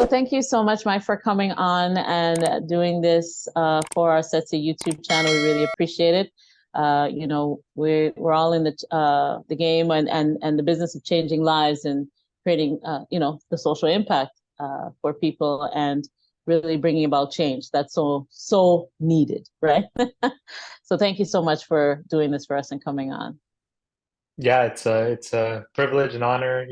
So thank you so much, Mike, for coming on and doing this for our Setsi YouTube channel. We really appreciate it. We're all in the game and the business of changing lives and creating the social impact for people and really bringing about change that's so needed, right? So thank you so much for doing this for us and coming on. Yeah, it's a privilege and honor.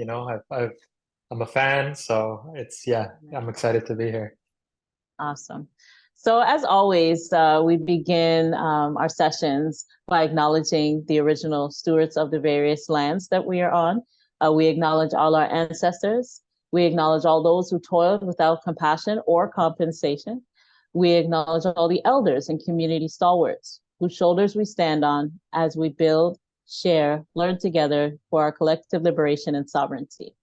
I'm a fan, so I'm excited to be here. Awesome. So, as always, we begin our sessions by acknowledging the original stewards of the various lands that we are on. We acknowledge all our ancestors. We acknowledge all those who toiled without compassion or compensation. We acknowledge all the elders and community stalwarts whose shoulders we stand on as we build, share, learn together for our collective liberation and sovereignty.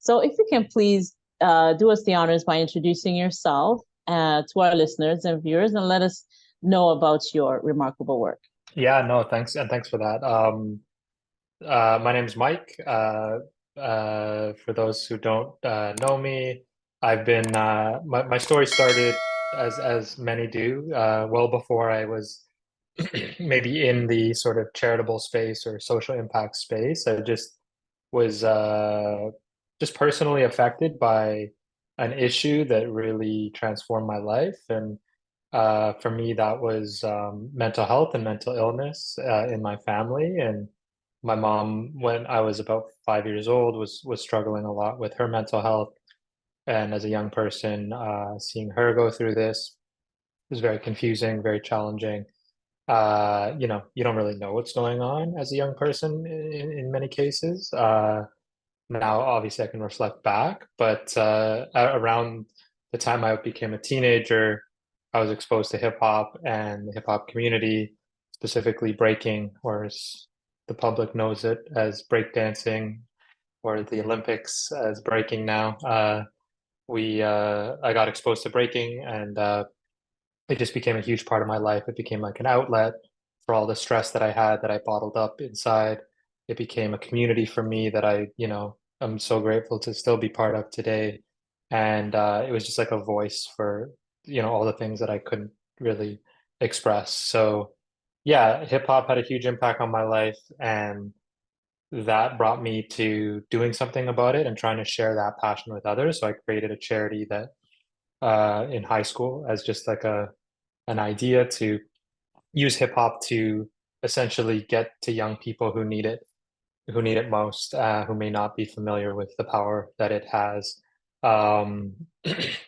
So, if you can please do us the honors by introducing yourself to our listeners and viewers and let us know about your remarkable work. Yeah, no, thanks, and thanks for that. My name's Mike. For those who don't know me, I've been my story started as many do, well before I was maybe in the sort of charitable space or social impact space. I just was just personally affected by an issue that really transformed my life. And for me, that was mental health and mental illness in my family. And my mom, when I was about 5 years old, was struggling a lot with her mental health. And as a young person, seeing her go through this was very confusing, very challenging. You don't really know what's going on as a young person in many cases. Now, obviously, I can reflect back, but around the time I became a teenager, I was exposed to hip hop and the hip hop community, specifically breaking, or as the public knows it as breakdancing, or the Olympics as breaking now. I got exposed to breaking, and it just became a huge part of my life. It became like an outlet for all the stress that I had that I bottled up inside. It became a community for me that I'm so grateful to still be part of today. And it was just like a voice for, all the things that I couldn't really express. So yeah, hip hop had a huge impact on my life, and that brought me to doing something about it and trying to share that passion with others. So I created a charity that in high school as just like an idea to use hip hop to essentially get to young people who need it most, who may not be familiar with the power that it has. Um,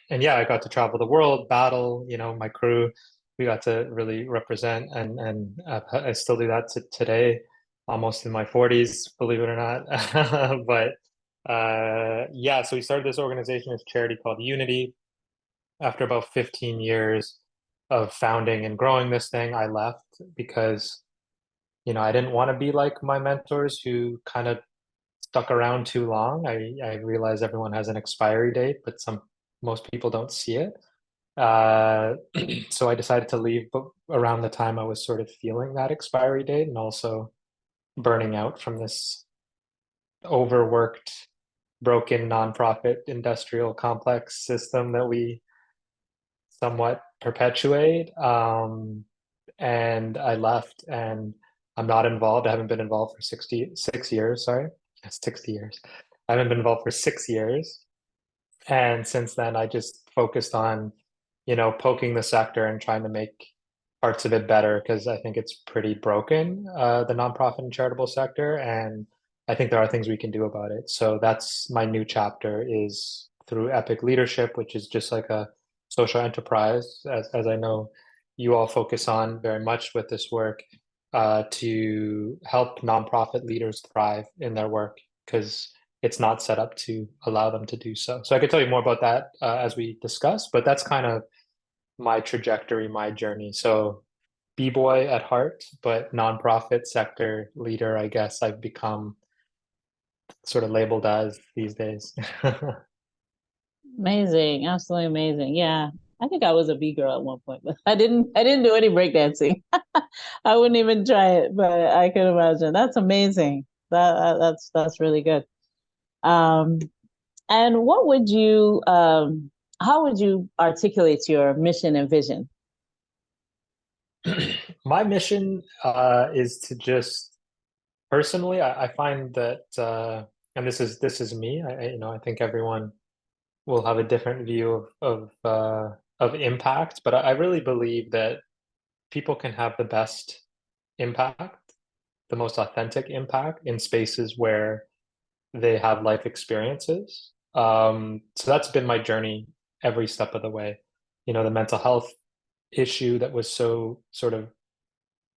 and yeah, I got to travel the world, battle, my crew. We got to really represent, and I still do that today, almost in my 40s, believe it or not. But yeah, so we started this organization, this charity called Unity. After about 15 years of founding and growing this thing, I left because I didn't want to be like my mentors who kind of stuck around too long. I realize everyone has an expiry date, but most people don't see it. Uh, so I decided to leave, but around the time I was sort of feeling that expiry date and also burning out from this overworked, broken nonprofit industrial complex system that we somewhat perpetuate. And I left, and I'm not involved. I haven't been involved for 66 years. Sorry, that's 60 years. I haven't been involved for 6 years. And since then, I just focused on, poking the sector and trying to make parts of it better because I think it's pretty broken, the nonprofit and charitable sector. And I think there are things we can do about it. So that's my new chapter is through Epic Leadership, which is just like a social enterprise, as I know you all focus on very much with this work, to help nonprofit leaders thrive in their work because it's not set up to allow them to do so. So I could tell you more about that as we discuss, but that's kind of my trajectory, my journey. So B-boy at heart, but nonprofit sector leader, I guess I've become sort of labeled as these days. Amazing, absolutely amazing. Yeah, I think I was a B girl at one point, but I didn't do any breakdancing. I wouldn't even try it, but I can imagine. That's amazing. That's really good. Um, And how would you articulate your mission and vision? My mission is to just personally, I find that, and this is me. I think everyone will have a different view of impact, but I really believe that people can have the best impact, the most authentic impact in spaces where they have life experiences. So that's been my journey every step of the way. The mental health issue that was so sort of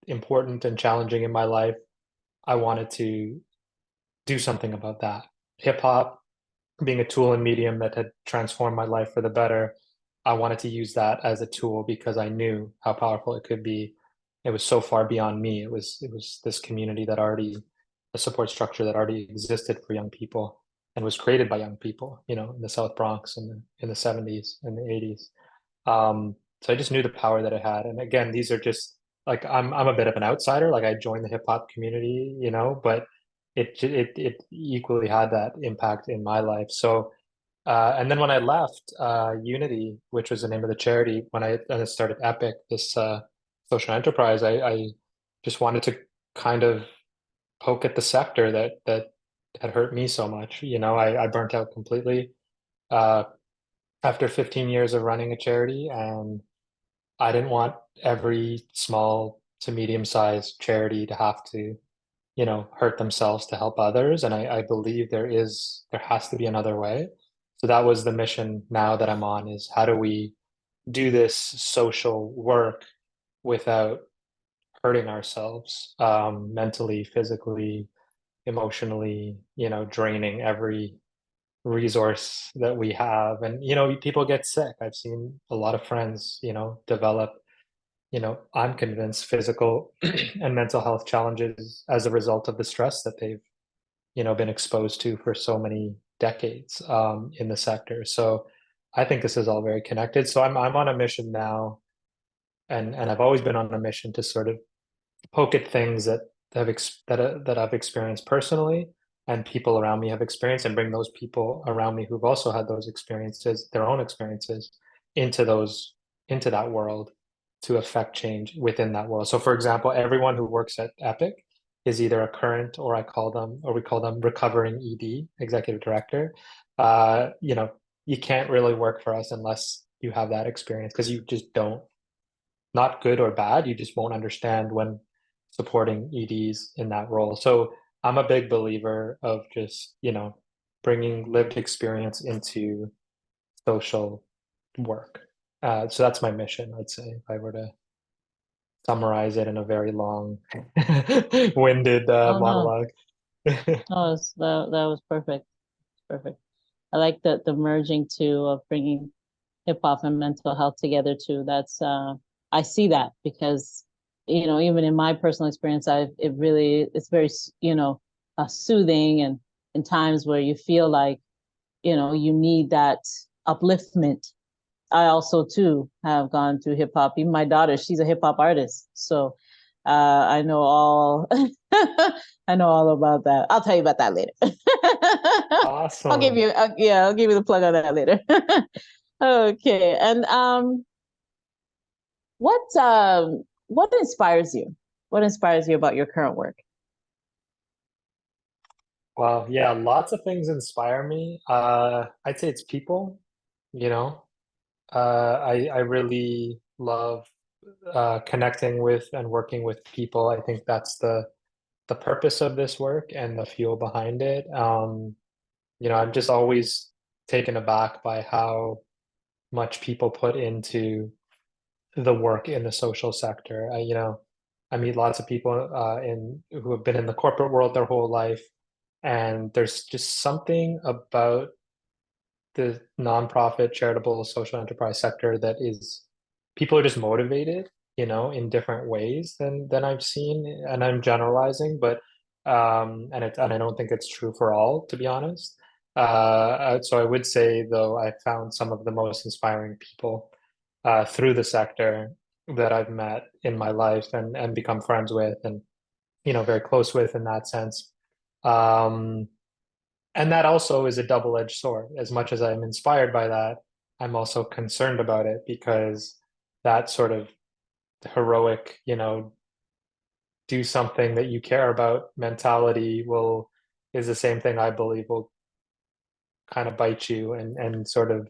important and challenging in my life, I wanted to do something about that. Hip hop being a tool and medium that had transformed my life for the better, I wanted to use that as a tool because I knew how powerful it could be. It was so far beyond me. It was this community that already, a support structure that already existed for young people and was created by young people, in the South Bronx in the 70s and the 80s. So I just knew the power that it had. And again, these are just like I'm a bit of an outsider. Like I joined the hip hop community, but it equally had that impact in my life. So and then when I left Unity, which was the name of the charity, when I started Epic, this social enterprise, I just wanted to kind of poke at the sector that had hurt me so much. I burnt out completely uh, after 15 years of running a charity, and I didn't want every small to medium-sized charity to have to hurt themselves to help others. And I believe there has to be another way. So that was the mission now that I'm on, is how do we do this social work without hurting ourselves, mentally, physically, emotionally, draining every resource that we have. And, people get sick. I've seen a lot of friends, develop, I'm convinced, physical and mental health challenges as a result of the stress that they've been exposed to for so many decades in the sector. So I think this is all very connected. So I'm on a mission now, and I've always been on a mission to sort of poke at things that I've experienced personally and people around me have experienced, and bring those people around me who've also had those experiences, their own experiences, into into that world to affect change within that world. So for example, everyone who works at Epic is either a current, or we call them recovering ED, executive director. You can't really work for us unless you have that experience, because you just don't, not good or bad, you just won't understand when supporting EDs in that role. So I'm a big believer of just, bringing lived experience into social work. So that's my mission, I'd say, if I were to summarize it in a very long, winded Oh no, monologue. no, that was perfect. Perfect. I like the merging too of bringing hip hop and mental health together too. That's I see that because even in my personal experience, it's very soothing, and in times where you feel like you need that upliftment. I also too have gone through hip hop. Even my daughter, she's a hip hop artist, so I know all. I know all about that. I'll tell you about that later. Awesome. Yeah, I'll give you the plug on that later. Okay, and what inspires you? What inspires you about your current work? Well, yeah, lots of things inspire me. I'd say it's people, you know. I really love connecting with and working with people. I think that's the purpose of this work and the fuel behind it. I'm just always taken aback by how much people put into the work in the social sector. I meet lots of people in who have been in the corporate world their whole life, and there's just something about the nonprofit, charitable, social enterprise sector that is, people are just motivated, in different ways than I've seen, and I'm generalizing, but and I don't think it's true for all, to be honest. So I would say, though, I found some of the most inspiring people through the sector that I've met in my life and become friends with, and very close with in that sense. Um, and that also is a double-edged sword. As much as I'm inspired by that, I'm also concerned about it, because that sort of heroic, do something that you care about mentality will is the same thing I believe will kind of bite you, and sort of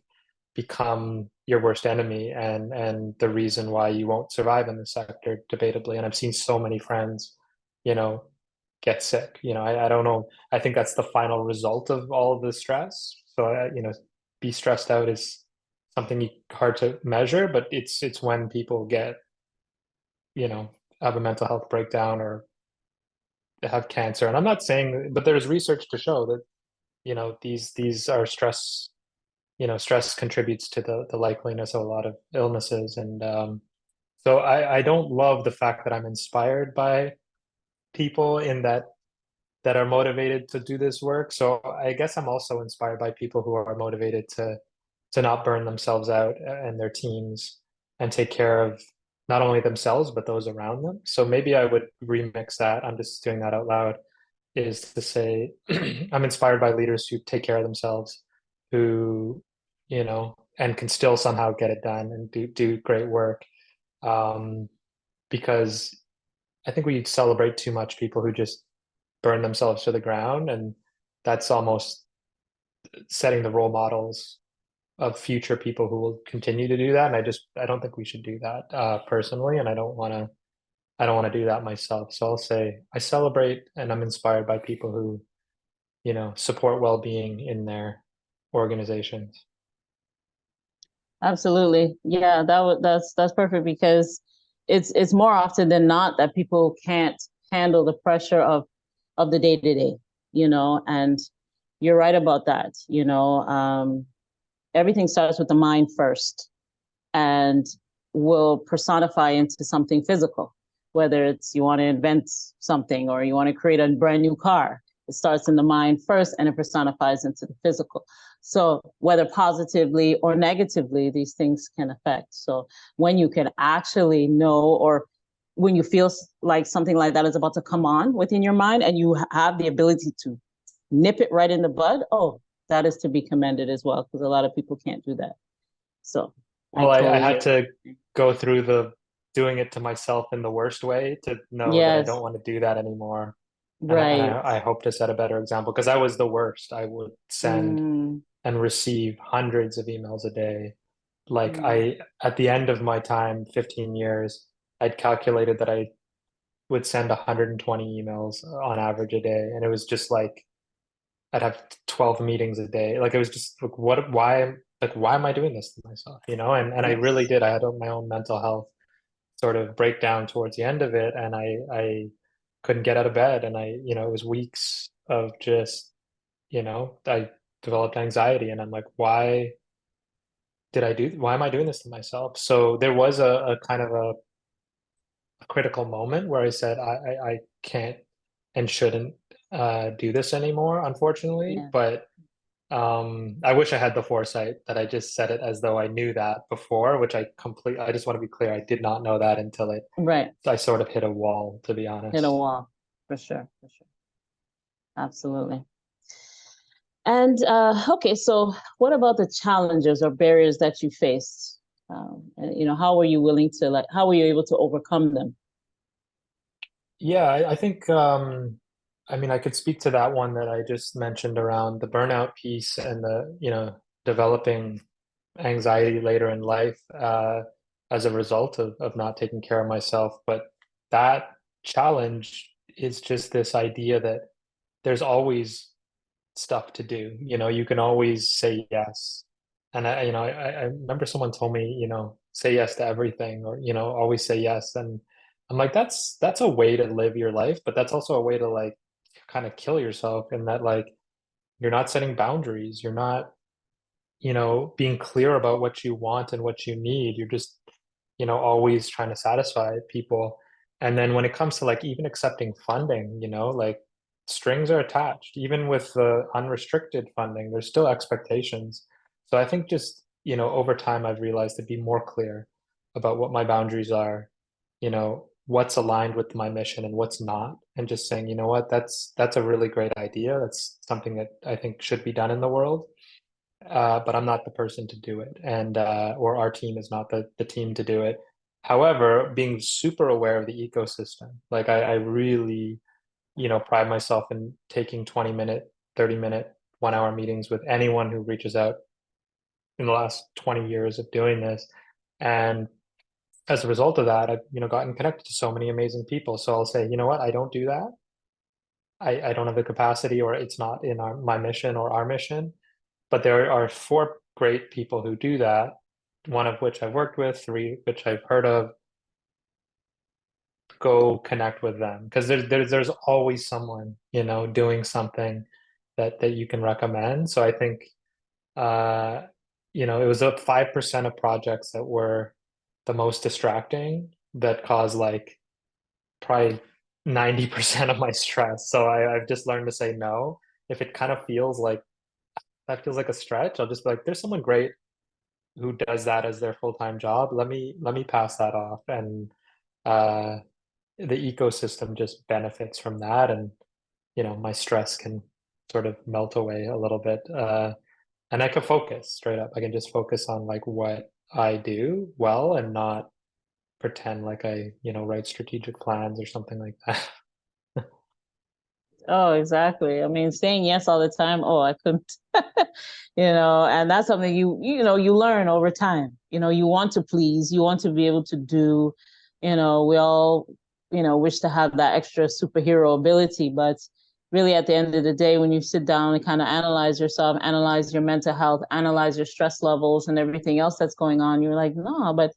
become your worst enemy, and the reason why you won't survive in the sector, debatably. And I've seen so many friends, you know, get sick. I don't know. I think that's the final result of all of the stress. So be stressed out is something hard to measure, but it's when people get, you know, have a mental health breakdown or have cancer. And I'm not saying, but there's research to show that, these are stress. Stress contributes to the likeliness of a lot of illnesses. And so I don't love the fact that I'm inspired by people in that are motivated to do this work. So I guess I'm also inspired by people who are motivated to not burn themselves out and their teams, and take care of not only themselves but those around them. So maybe I would remix that. I'm just doing that out loud, is to say I'm inspired by leaders who take care of themselves, who, and can still somehow get it done and do great work. Um, because I think we celebrate too much people who just burn themselves to the ground, and that's almost setting the role models of future people who will continue to do that. And I don't think we should do that, personally, and I don't want to do that myself. So I'll say I celebrate and I'm inspired by people who, support well-being in their organizations. Absolutely. Yeah, that's perfect, because it's more often than not that people can't handle the pressure of the day to day, and you're right about that. Everything starts with the mind first, and will personify into something physical, whether it's you want to invent something or you want to create a brand new car. It starts in the mind first and it personifies into the physical. So whether positively or negatively, these things can affect. So when you can actually know, or when you feel like something like that is about to come on within your mind, and you have the ability to nip it right in the bud, oh, that is to be commended as well, because a lot of people can't do that. So I Well, I totally had agree. to go through the doing it to myself in the worst way to know that I Yes, don't want to do that anymore. And I, and right. I, I hope to set a better example, because I was the worst. I would send Mm, and receive hundreds of emails a day. Like mm. at the end of my time, 15 years, I'd calculated that I would send 120 emails on average a day. And it was just like, I'd have 12 meetings a day. Like, it was just like, why am I doing this to myself? And I really Yes. did. I had my own mental health sort of breakdown towards the end of it. And I couldn't get out of bed. And it was weeks of just, I developed anxiety, and I'm like, why am I doing this to myself? So there was a kind of a critical moment where I said, I can't and shouldn't do this anymore, unfortunately. Yeah. But I wish I had the foresight that I just said it as though I knew that before, which I just want to be clear, I did not know that until Right. I sort of hit a wall, to be Hit a honest. wall. For sure. For sure. Absolutely. And okay, so what about the challenges or barriers that you faced? And, how were you willing to how were you able to overcome them? Yeah, I think I mean, I could speak to that one that I just mentioned around the burnout piece and the, developing anxiety later in life, as a result of not taking care of myself. But that challenge is just this idea that there's always stuff to do. You can always say yes. And I remember someone told me, say yes to everything, or, always say yes. And I'm like, that's a way to live your life, but that's also a way to, like, kind of kill yourself, in that, like, you're not setting boundaries. You're not, being clear about what you want and what you need. You're just, always trying to satisfy people. And then when it comes to, like, even accepting funding, like, strings are attached. Even with the unrestricted funding, there's still expectations. So I think just, over time, I've realized to be more clear about what my boundaries are, what's aligned with my mission and what's not. and just saying, you know what, that's a really great idea. That's something that I think should be done in the world. But I'm not the person to do it, and or our team is not the team to do it. However, being super aware of the ecosystem, like I really, pride myself in taking 20-minute, 30-minute, 1 hour meetings with anyone who reaches out in the last 20 years of doing this. And as a result of that, I've, gotten connected to so many amazing people. So I'll say, you know what, I don't do that. I don't have the capacity, or it's not in my mission or our mission. But there are four great people who do that, one of which I've worked with, three which I've heard of. Go connect with them, because there's always someone, doing something that you can recommend. So I think uh, it was up 5% of projects that were the most distracting that caused like probably 90% of my stress. So I've just learned to say no. If it kind of feels like that feels like a stretch, I'll just be like, there's someone great who does that as their full-time job. Let me pass that off. And uh the ecosystem just benefits from that. And my stress can sort of melt away a little bit. And I can focus straight up. I can just focus on like what I do well and not pretend like I, write strategic plans or something like that. Oh, exactly. I mean, saying yes all the time, oh, I couldn't, and that's something you learn over time. You want to please, you want to be able to do, we all, wish to have that extra superhero ability, but really at the end of the day, when you sit down and kind of analyze yourself, analyze your mental health, analyze your stress levels and everything else that's going on, you're like, no, but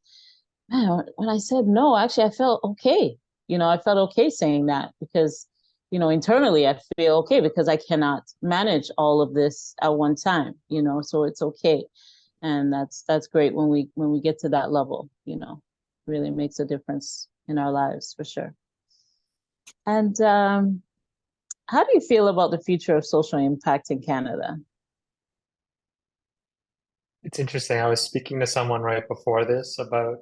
man, when I said no, actually, I felt okay. I felt okay saying that because, internally I feel okay because I cannot manage all of this at one time, so it's okay. And that's great when we get to that level, really makes a difference in our lives for sure. And how do you feel about the future of social impact in Canada? It's interesting. I was speaking to someone right before this about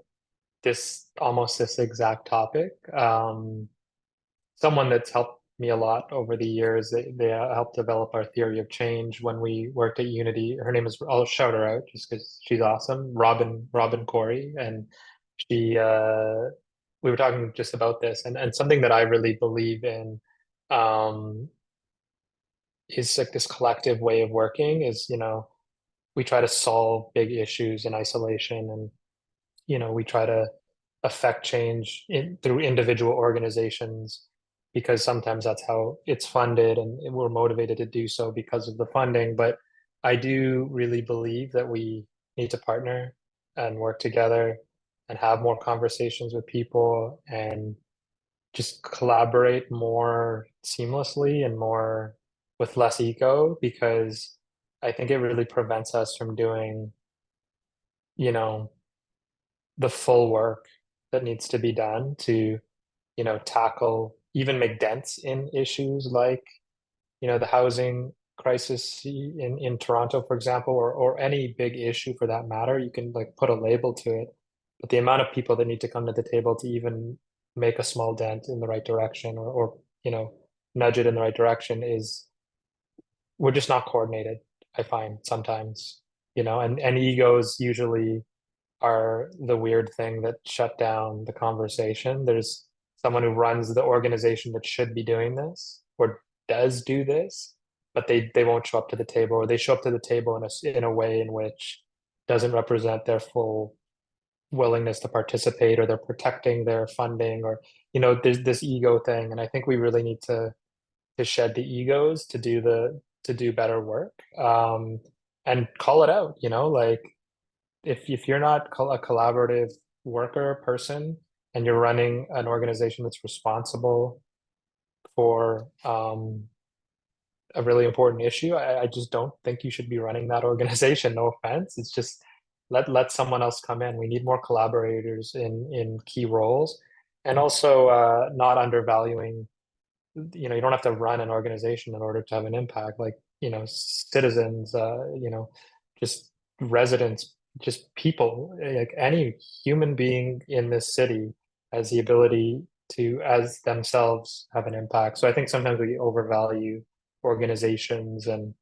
almost this exact topic. Someone that's helped me a lot over the years. They helped develop our theory of change when we worked at Unity. Her name is, I'll shout her out just because she's awesome. Robin Corey. And she we were talking just about this, and something that I really believe in um is like this collective way of working is, we try to solve big issues in isolation, and we try to affect change through individual organizations, because sometimes that's how it's funded, and we're motivated to do so because of the funding. But I do really believe that we need to partner and work together and have more conversations with people and just collaborate more seamlessly and more with less ego, because I think it really prevents us from doing, you know, the full work that needs to be done to, tackle, even make dents in issues like, the housing crisis in Toronto, for example, or any big issue for that matter. You can like put a label to it, but the amount of people that need to come to the table to even make a small dent in the right direction, or nudge it in the right direction, is we're just not coordinated, I find sometimes, and egos usually are the weird thing that shut down the conversation. There's someone who runs the organization that should be doing this or does do this, but they won't show up to the table, or they show up to the table in a way in which doesn't represent their full willingness to participate, or they're protecting their funding, or there's this ego thing. And I think we really need to shed the egos to do better work, and call it out, like if you're not a collaborative worker person, and you're running an organization that's responsible for a really important issue, I just don't think you should be running that organization. No offense. It's just let someone else come in. We need more collaborators in key roles, and also not undervaluing, you don't have to run an organization in order to have an impact. Like, citizens, just residents, just people, like any human being in this city has the ability to as themselves have an impact. So I think sometimes we overvalue organizations and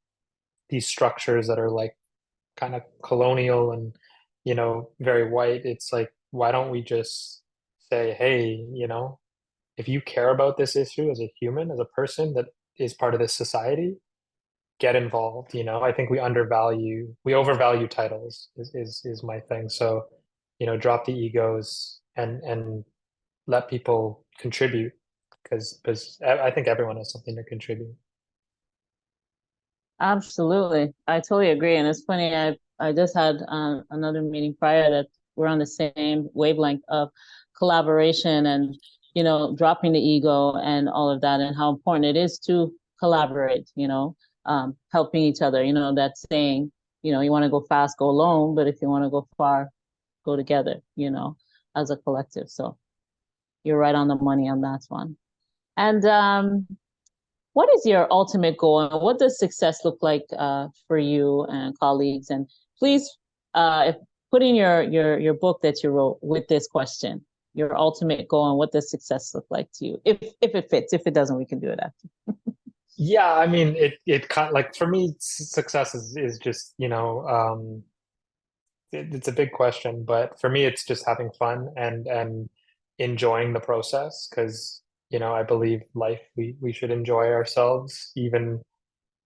these structures that are like kind of colonial and very white. It's like, why don't we just say, hey, if you care about this issue as a human, as a person that is part of this society, get involved. I think we overvalue titles is my thing. So, drop the egos and let people contribute because I think everyone has something to contribute. Absolutely. I totally agree. And it's funny, I just had another meeting prior that we're on the same wavelength of collaboration and, dropping the ego and all of that and how important it is to collaborate, helping each other, that saying, you want to go fast, go alone, but if you want to go far, go together, as a collective. So you're right on the money on that one. And what is your ultimate goal and what does success look like for you and colleagues? And please if, put in your book that you wrote with this question, your ultimate goal and what does success look like to you? If it fits, if it doesn't, we can do it after. Yeah, I mean, it kind of like for me, success is just, it's a big question, but for me, it's just having fun and enjoying the process because, I believe life, we should enjoy ourselves even,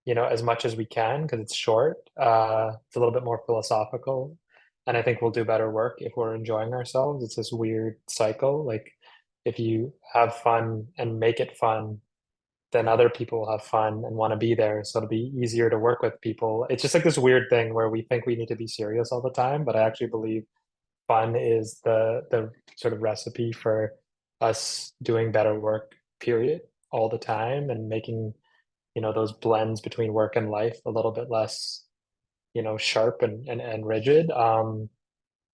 as much as we can because it's short. It's a little bit more philosophical. And I think we'll do better work if we're enjoying ourselves. It's this weird cycle. Like if you have fun and make it fun, then other people will have fun and want to be there. So it'll be easier to work with people. It's just like this weird thing where we think we need to be serious all the time, but I actually believe fun is the sort of recipe for us doing better work, period, all the time and making, those blends between work and life a little bit less, sharp and rigid. And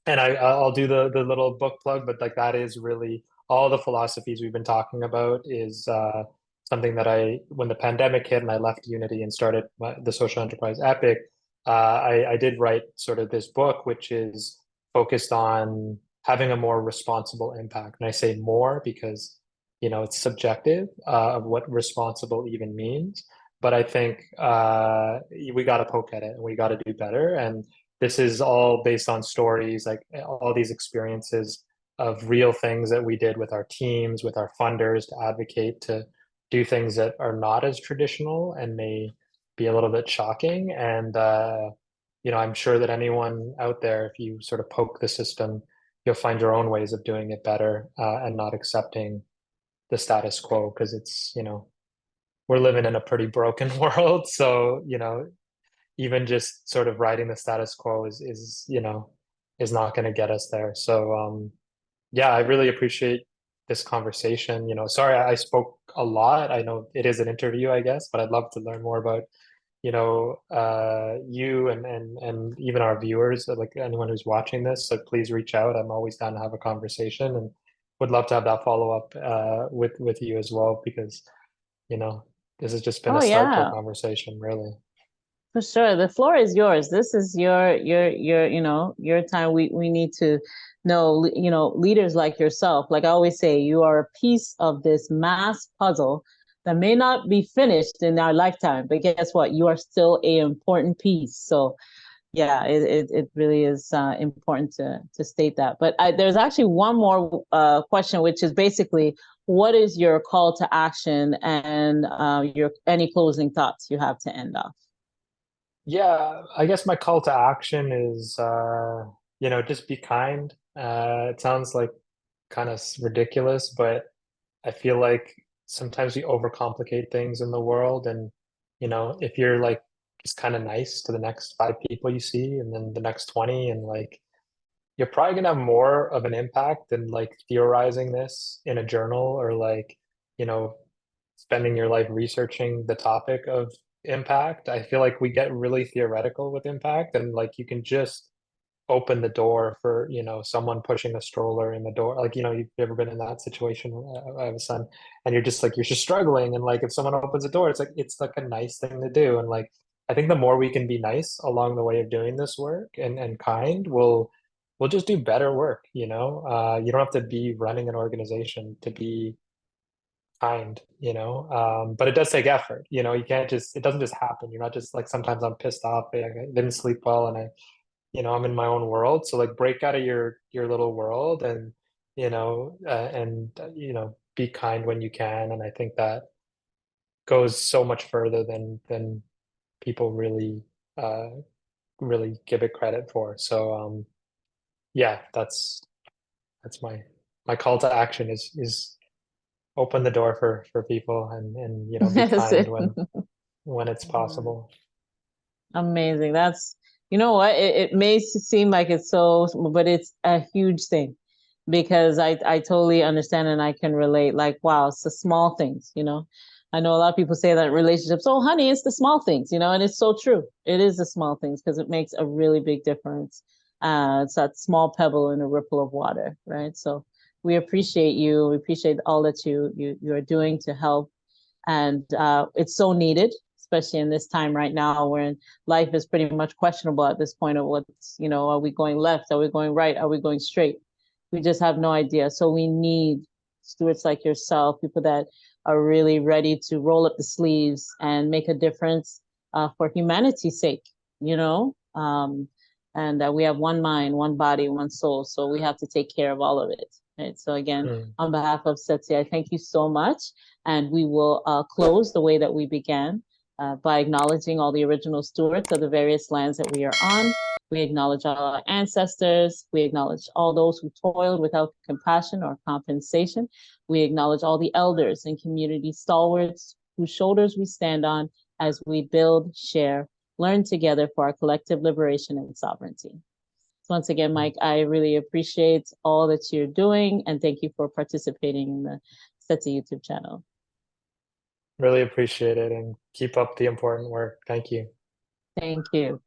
I'll do the little book plug, but like that is really all the philosophies we've been talking about is something that when the pandemic hit and I left Unity and started the social enterprise Epic, I did write sort of this book, which is focused on having a more responsible impact. And I say more because, it's subjective of what responsible even means. But I think we got to poke at it and we got to do better. And this is all based on stories, like all these experiences of real things that we did with our teams, with our funders to advocate to do things that are not as traditional and may be a little bit shocking. And, I'm sure that anyone out there, if you sort of poke the system, you'll find your own ways of doing it better and not accepting the status quo because we're living in a pretty broken world. So, even just sort of riding the status quo is not going to get us there. So yeah, I really appreciate this conversation. Sorry I spoke a lot. I know it is an interview, I guess, but I'd love to learn more about you and even our viewers, like anyone who's watching this. So please reach out. I'm always down to have a conversation and would love to have that follow up with you as well because you know this has just been Oh a start to a yeah. conversation, really. For sure. The floor is yours. This is your, your time. We need to know, leaders like yourself. Like I always say, you are a piece of this mass puzzle that may not be finished in our lifetime, but guess what? You are still a important piece. So yeah, it really is important to state that. But there's actually one more question, which is basically, what is your call to action and your any closing thoughts you have to end off? Yeah, I guess my call to action is, just be kind. It sounds like kind of ridiculous, but I feel like sometimes we overcomplicate things in the world. And, if you're like just kind of nice to the next five people you see and then the next 20, and like, you're probably gonna have more of an impact than like theorizing this in a journal or like, you know, spending your life researching the topic of impact. I feel like we get really theoretical with impact and like you can just open the door for, someone pushing a stroller in the door. Like, you've ever been in that situation. I have a son and you're just struggling. And like, if someone opens a door, it's like a nice thing to do. And like, I think the more we can be nice along the way of doing this work and kind will we'll just do better work, you know? You don't have to be running an organization to be kind, you know? But it does take effort, you know? You can't just, it doesn't just happen. You're not just like, sometimes I'm pissed off, I didn't sleep well, and I'm in my own world. So like break out of your little world, and, be kind when you can. And I think that goes so much further than people uh, really give it credit for. So, yeah, that's my call to action is open the door for people, and be That's kind it. when it's Yeah. possible. Amazing. That's, you know what? It may seem like it's so, but it's a huge thing because I totally understand and I can relate. Like, wow, it's the small things, you know. I know a lot of people say that in relationships, oh, honey, it's the small things, you know, and it's so true. It is the small things because it makes a really big difference. It's that small pebble in a ripple of water, right? So we appreciate you. We appreciate all that you are doing to help, and it's so needed, especially in this time right now when life is pretty much questionable at this point of what's, you know, are we going left, are we going right, are we going straight? We just have no idea. So we need stewards like yourself, people that are really ready to roll up the sleeves and make a difference, for humanity's sake, you know. And we have one mind, one body, one soul, so we have to take care of all of it, right? So again, Mm. on behalf of Setsi, I thank you so much. And we will close the way that we began, by acknowledging all the original stewards of the various lands that we are on. We acknowledge all our ancestors. We acknowledge all those who toiled without compassion or compensation. We acknowledge all the elders and community stalwarts whose shoulders we stand on as we build, share, learn together for our collective liberation and sovereignty. So once again, Mike, I really appreciate all that you're doing, and thank you for participating in the Setsi YouTube channel. Really appreciate it, and keep up the important work. Thank you. Thank you.